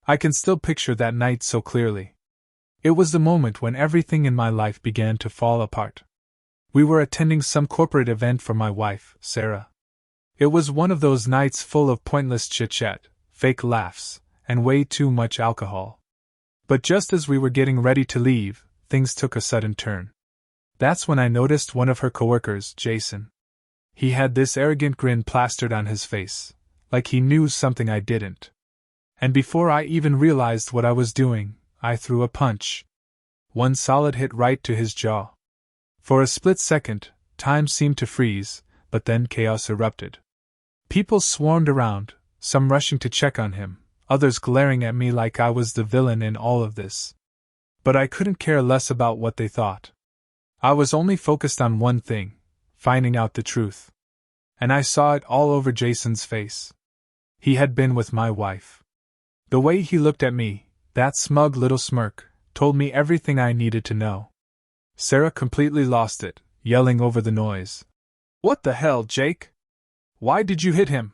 I can still picture that night so clearly. It was the moment when everything in my life began to fall apart. We were attending some corporate event for my wife, Sarah. It was one of those nights full of pointless chit-chat, fake laughs, and way too much alcohol. But just as we were getting ready to leave, things took a sudden turn. That's when I noticed one of her coworkers, Jason. He had this arrogant grin plastered on his face, like he knew something I didn't. And before I even realized what I was doing, I threw a punch. One solid hit right to his jaw. For a split second, time seemed to freeze, but then chaos erupted. People swarmed around, some rushing to check on him, others glaring at me like I was the villain in all of this. But I couldn't care less about what they thought. I was only focused on one thing: finding out the truth. And I saw it all over Jason's face. He had been with my wife. The way he looked at me, that smug little smirk, told me everything I needed to know. Sarah completely lost it, yelling over the noise. "What the hell, Jake? Why did you hit him?"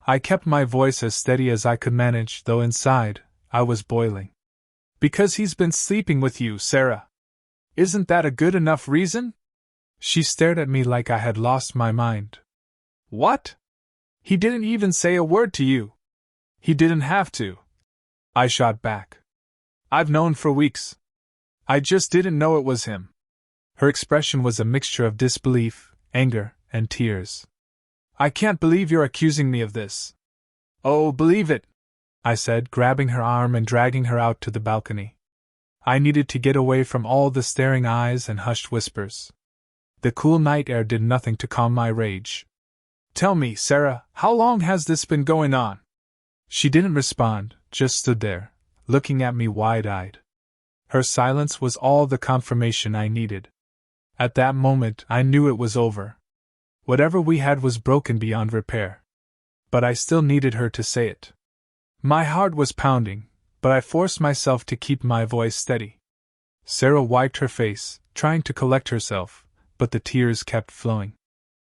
I kept my voice as steady as I could manage, though inside, I was boiling. "Because he's been sleeping with you, Sarah. Isn't that a good enough reason?" She stared at me like I had lost my mind. "What? He didn't even say a word to you." "He didn't have to," I shot back. "I've known for weeks. I just didn't know it was him." Her expression was a mixture of disbelief, anger, and tears. "I can't believe you're accusing me of this." "Oh, believe it," I said, grabbing her arm and dragging her out to the balcony. I needed to get away from all the staring eyes and hushed whispers. The cool night air did nothing to calm my rage. "Tell me, Sarah, how long has this been going on?" She didn't respond, just stood there, looking at me wide-eyed. Her silence was all the confirmation I needed. At that moment, I knew it was over. Whatever we had was broken beyond repair. But I still needed her to say it. My heart was pounding, but I forced myself to keep my voice steady. Sarah wiped her face, trying to collect herself, but the tears kept flowing.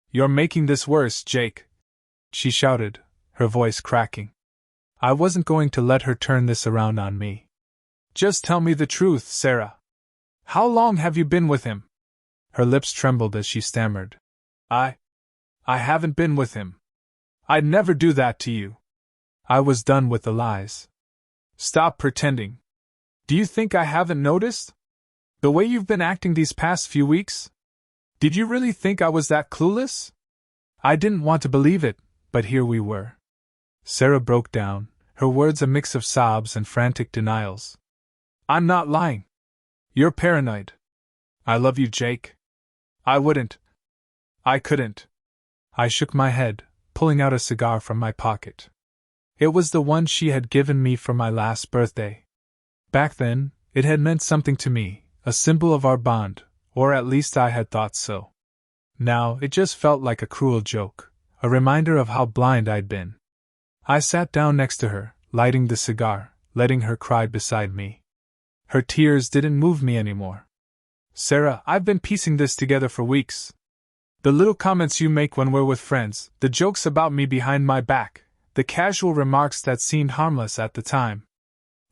"You're making this worse, Jake," she shouted, her voice cracking. I wasn't going to let her turn this around on me. "Just tell me the truth, Sarah. How long have you been with him?" Her lips trembled as she stammered. I haven't been with him. I'd never do that to you." I was done with the lies. "Stop pretending. Do you think I haven't noticed? The way you've been acting these past few weeks? Did you really think I was that clueless?" I didn't want to believe it, but here we were. Sarah broke down, her words a mix of sobs and frantic denials. "I'm not lying. You're paranoid. I love you, Jake. I wouldn't. I couldn't." I shook my head, pulling out a cigar from my pocket. It was the one she had given me for my last birthday. Back then, it had meant something to me, a symbol of our bond, or at least I had thought so. Now, it just felt like a cruel joke, a reminder of how blind I'd been. I sat down next to her, lighting the cigar, letting her cry beside me. Her tears didn't move me anymore. "Sarah, I've been piecing this together for weeks. The little comments you make when we're with friends, the jokes about me behind my back, the casual remarks that seemed harmless at the time.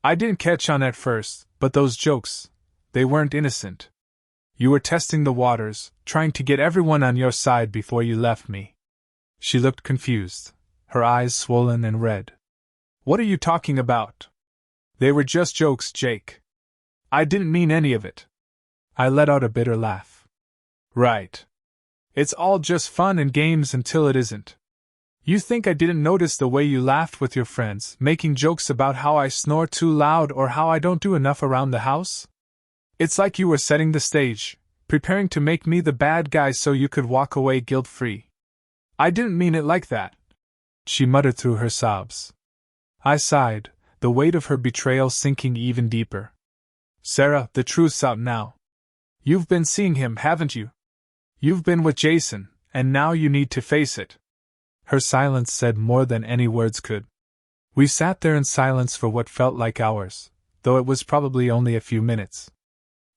I didn't catch on at first, but those jokes, they weren't innocent. You were testing the waters, trying to get everyone on your side before you left me." She looked confused, her eyes swollen and red. "What are you talking about?" "They were just jokes, Jake. I didn't mean any of it." I let out a bitter laugh. "Right. It's all just fun and games until it isn't. You think I didn't notice the way you laughed with your friends, making jokes about how I snore too loud or how I don't do enough around the house? It's like you were setting the stage, preparing to make me the bad guy so you could walk away guilt-free. I didn't mean it like that," she muttered through her sobs. I sighed, the weight of her betrayal sinking even deeper. "Sarah, the truth's out now. You've been seeing him, haven't you? You've been with Jason, and now you need to face it." Her silence said more than any words could. We sat there in silence for what felt like hours, though it was probably only a few minutes.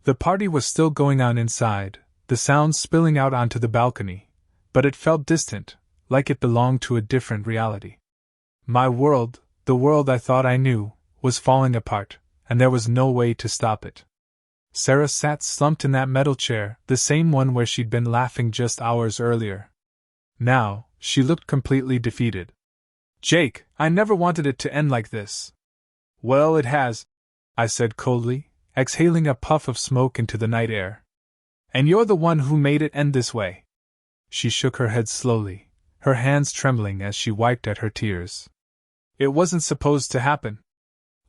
The party was still going on inside, the sounds spilling out onto the balcony, but it felt distant, like it belonged to a different reality. My world, the world I thought I knew, was falling apart, and there was no way to stop it. Sarah sat slumped in that metal chair, the same one where she'd been laughing just hours earlier. Now, she looked completely defeated. "Jake, I never wanted it to end like this." "Well, it has," I said coldly, exhaling a puff of smoke into the night air. "And you're the one who made it end this way." She shook her head slowly, her hands trembling as she wiped at her tears. "It wasn't supposed to happen.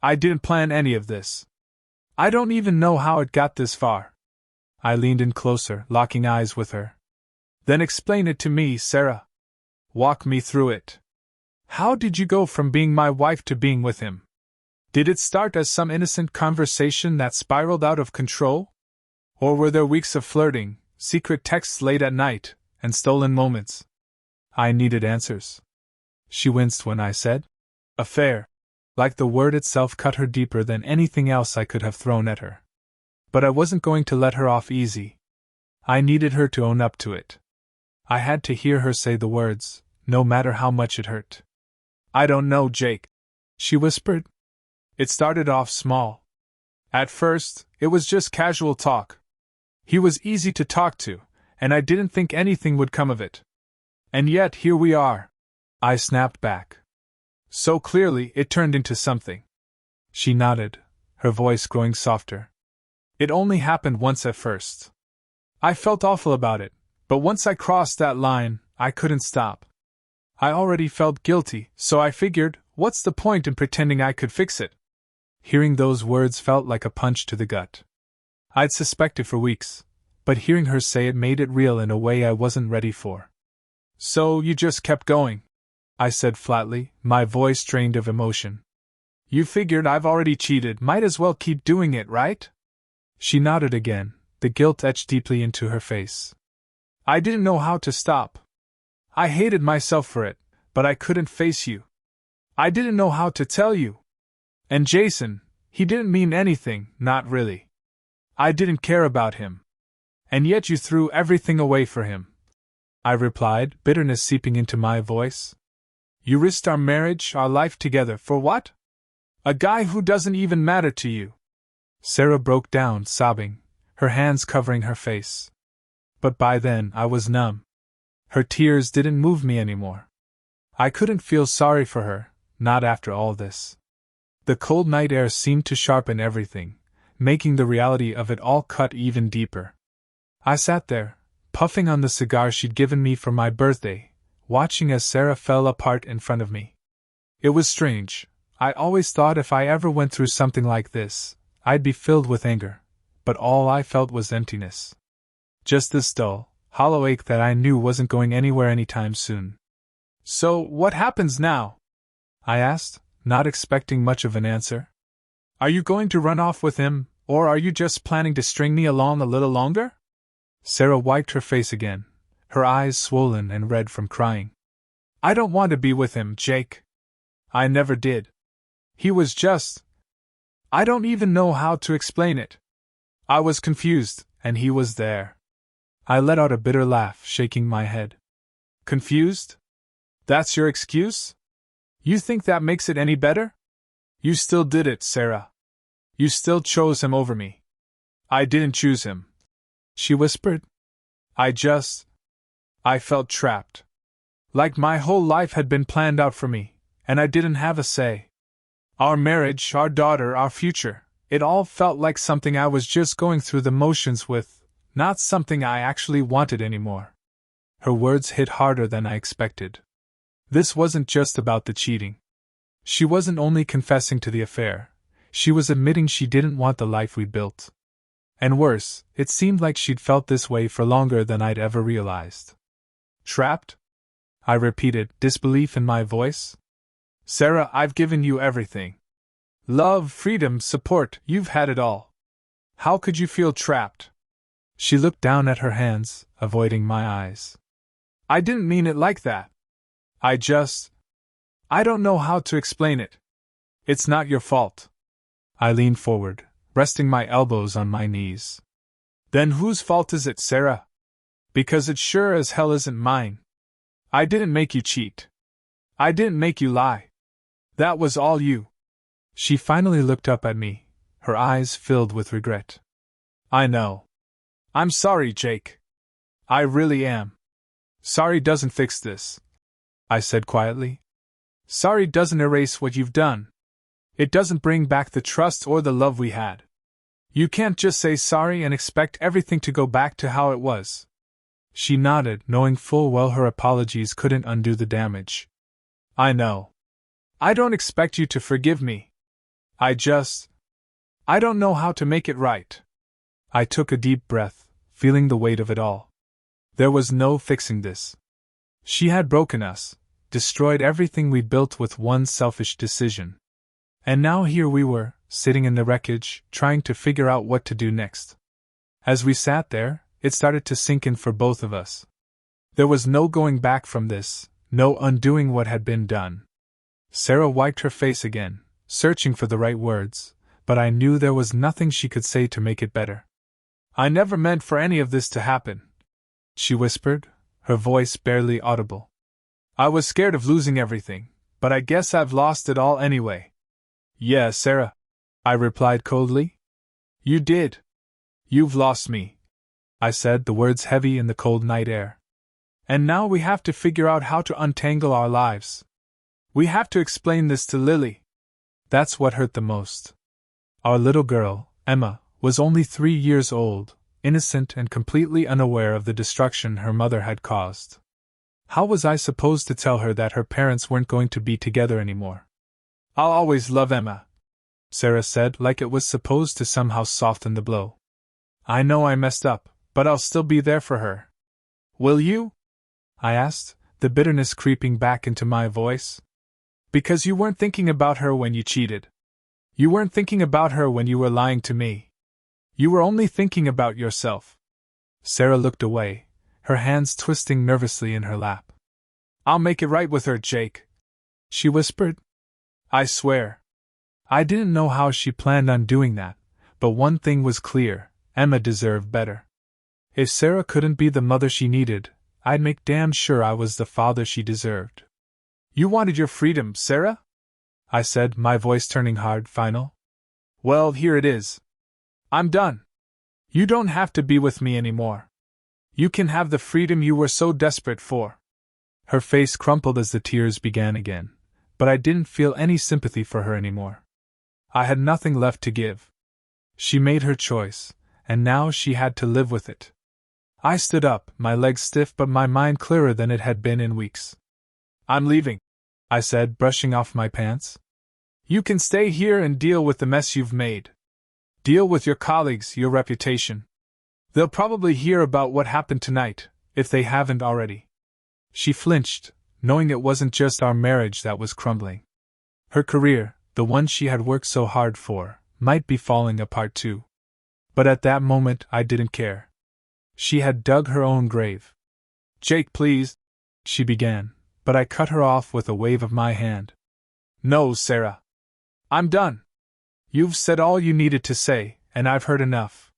I didn't plan any of this. I don't even know how it got this far." I leaned in closer, locking eyes with her. "Then explain it to me, Sarah. Walk me through it. How did you go from being my wife to being with him? Did it start as some innocent conversation that spiraled out of control? Or were there weeks of flirting, secret texts late at night, and stolen moments?" I needed answers. She winced when I said, "Affair," like the word itself cut her deeper than anything else I could have thrown at her. But I wasn't going to let her off easy. I needed her to own up to it. I had to hear her say the words, no matter how much it hurt. "I don't know, Jake," she whispered. "It started off small. At first, it was just casual talk. He was easy to talk to, and I didn't think anything would come of it. And yet here we are," I snapped back. "So clearly it turned into something." She nodded, her voice growing softer. "It only happened once at first. I felt awful about it, but once I crossed that line, I couldn't stop. I already felt guilty, so I figured, what's the point in pretending I could fix it?" Hearing those words felt like a punch to the gut. I'd suspected for weeks, but hearing her say it made it real in a way I wasn't ready for. "So you just kept going," I said flatly, my voice drained of emotion. "You figured I've already cheated, might as well keep doing it, right?" She nodded again, the guilt etched deeply into her face. "I didn't know how to stop. I hated myself for it, but I couldn't face you. I didn't know how to tell you. And Jason, he didn't mean anything, not really. I didn't care about him. And yet you threw everything away for him," I replied, bitterness seeping into my voice. "You risked our marriage, our life together, for what? A guy who doesn't even matter to you." Sarah broke down, sobbing, her hands covering her face. But by then I was numb. Her tears didn't move me anymore. I couldn't feel sorry for her, not after all this. The cold night air seemed to sharpen everything, making the reality of it all cut even deeper. I sat there, puffing on the cigar she'd given me for my birthday, watching as Sarah fell apart in front of me. It was strange. I always thought if I ever went through something like this, I'd be filled with anger, but all I felt was emptiness. Just this dull, hollow ache that I knew wasn't going anywhere anytime soon. "So, what happens now?" I asked, not expecting much of an answer. "Are you going to run off with him, or are you just planning to string me along a little longer?" Sarah wiped her face again, her eyes swollen and red from crying. "I don't want to be with him, Jake. I never did. He was just... I don't even know how to explain it. I was confused, and he was there." I let out a bitter laugh, shaking my head. "Confused? That's your excuse? You think that makes it any better? You still did it, Sarah. You still chose him over me." "I didn't choose him," she whispered. I felt trapped. Like my whole life had been planned out for me, and I didn't have a say. Our marriage, our daughter, our future, it all felt like something I was just going through the motions with, not something I actually wanted anymore. Her words hit harder than I expected. This wasn't just about the cheating. She wasn't only confessing to the affair, she was admitting she didn't want the life we'd built. And worse, it seemed like she'd felt this way for longer than I'd ever realized. "Trapped?" I repeated, disbelief in my voice. "Sarah, I've given you everything. Love, freedom, support, you've had it all. How could you feel trapped?" She looked down at her hands, avoiding my eyes. "I didn't mean it like that. I don't know how to explain it. It's not your fault." I leaned forward, resting my elbows on my knees. "Then whose fault is it, Sarah? Because it sure as hell isn't mine. I didn't make you cheat. I didn't make you lie. That was all you." She finally looked up at me, her eyes filled with regret. I know. I'm sorry, Jake. I really am. Sorry doesn't fix this, I said quietly. Sorry doesn't erase what you've done. It doesn't bring back the trust or the love we had. You can't just say sorry and expect everything to go back to how it was. She nodded, knowing full well her apologies couldn't undo the damage. I know. I don't expect you to forgive me. I don't know how to make it right. I took a deep breath, feeling the weight of it all. There was no fixing this. She had broken us, destroyed everything we built with one selfish decision. And now here we were, sitting in the wreckage, trying to figure out what to do next. As we sat there, it started to sink in for both of us. There was no going back from this, no undoing what had been done. Sarah wiped her face again, searching for the right words, but I knew there was nothing she could say to make it better. I never meant for any of this to happen, she whispered, her voice barely audible. I was scared of losing everything, but I guess I've lost it all anyway. Yeah, Sarah, I replied coldly. You did. You've lost me, I said, the words heavy in the cold night air. And now we have to figure out how to untangle our lives. We have to explain this to Lily. That's what hurt the most. Our little girl, Emma, was only 3 years old, innocent and completely unaware of the destruction her mother had caused. How was I supposed to tell her that her parents weren't going to be together anymore? I'll always love Emma, Sarah said, like it was supposed to somehow soften the blow. I know I messed up, but I'll still be there for her. Will you? I asked, the bitterness creeping back into my voice. Because you weren't thinking about her when you cheated. You weren't thinking about her when you were lying to me. You were only thinking about yourself. Sarah looked away, her hands twisting nervously in her lap. I'll make it right with her, Jake, she whispered. I swear. I didn't know how she planned on doing that, but one thing was clear, Emma deserved better. If Sarah couldn't be the mother she needed, I'd make damn sure I was the father she deserved. You wanted your freedom, Sarah? I said, my voice turning hard, final. Well, here it is. I'm done. You don't have to be with me anymore. You can have the freedom you were so desperate for. Her face crumpled as the tears began again, but I didn't feel any sympathy for her anymore. I had nothing left to give. She made her choice, and now she had to live with it. I stood up, my legs stiff but my mind clearer than it had been in weeks. I'm leaving, I said, brushing off my pants. You can stay here and deal with the mess you've made. Deal with your colleagues, your reputation. They'll probably hear about what happened tonight, if they haven't already. She flinched, knowing it wasn't just our marriage that was crumbling. Her career, the one she had worked so hard for, might be falling apart too. But at that moment I didn't care. She had dug her own grave. Jake, please, she began, but I cut her off with a wave of my hand. No, Sarah. I'm done. You've said all you needed to say, and I've heard enough.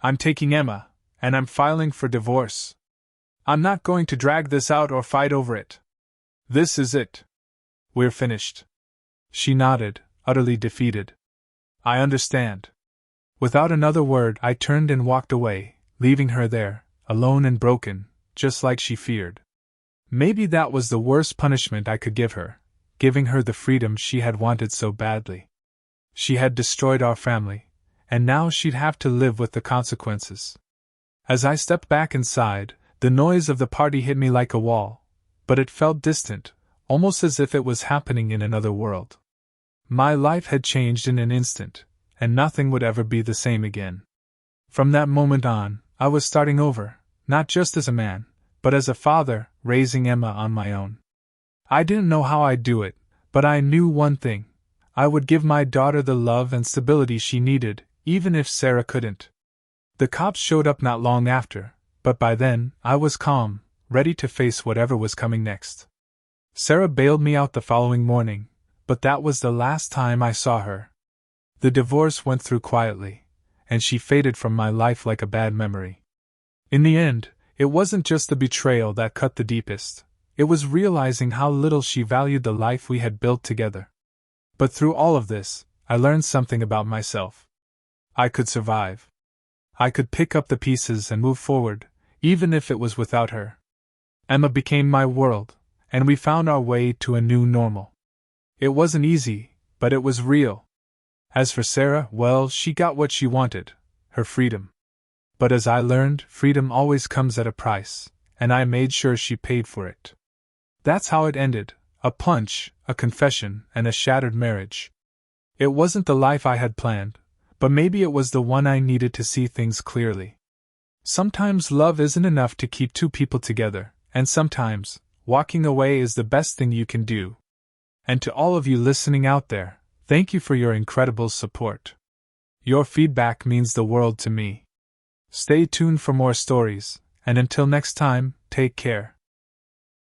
I'm taking Emma, and I'm filing for divorce. I'm not going to drag this out or fight over it. This is it. We're finished. She nodded, utterly defeated. I understand. Without another word, I turned and walked away, leaving her there, alone and broken, just like she feared. Maybe that was the worst punishment I could give her, giving her the freedom she had wanted so badly. She had destroyed our family, and now she'd have to live with the consequences. As I stepped back inside, the noise of the party hit me like a wall, but it felt distant, almost as if it was happening in another world. My life had changed in an instant, and nothing would ever be the same again. From that moment on, I was starting over, not just as a man, but as a father, raising Emma on my own. I didn't know how I'd do it, but I knew one thing. I would give my daughter the love and stability she needed, even if Sarah couldn't. The cops showed up not long after, but by then, I was calm, ready to face whatever was coming next. Sarah bailed me out the following morning, but that was the last time I saw her. The divorce went through quietly, and she faded from my life like a bad memory. In the end, it wasn't just the betrayal that cut the deepest, it was realizing how little she valued the life we had built together. But through all of this, I learned something about myself. I could survive. I could pick up the pieces and move forward, even if it was without her. Emma became my world, and we found our way to a new normal. It wasn't easy, but it was real. As for Sarah, well, she got what she wanted, her freedom. But as I learned, freedom always comes at a price, and I made sure she paid for it. That's how it ended, a punch, a confession, and a shattered marriage. It wasn't the life I had planned, but maybe it was the one I needed to see things clearly. Sometimes love isn't enough to keep two people together, and sometimes, walking away is the best thing you can do. And to all of you listening out there, thank you for your incredible support. Your feedback means the world to me. Stay tuned for more stories, and until next time, take care.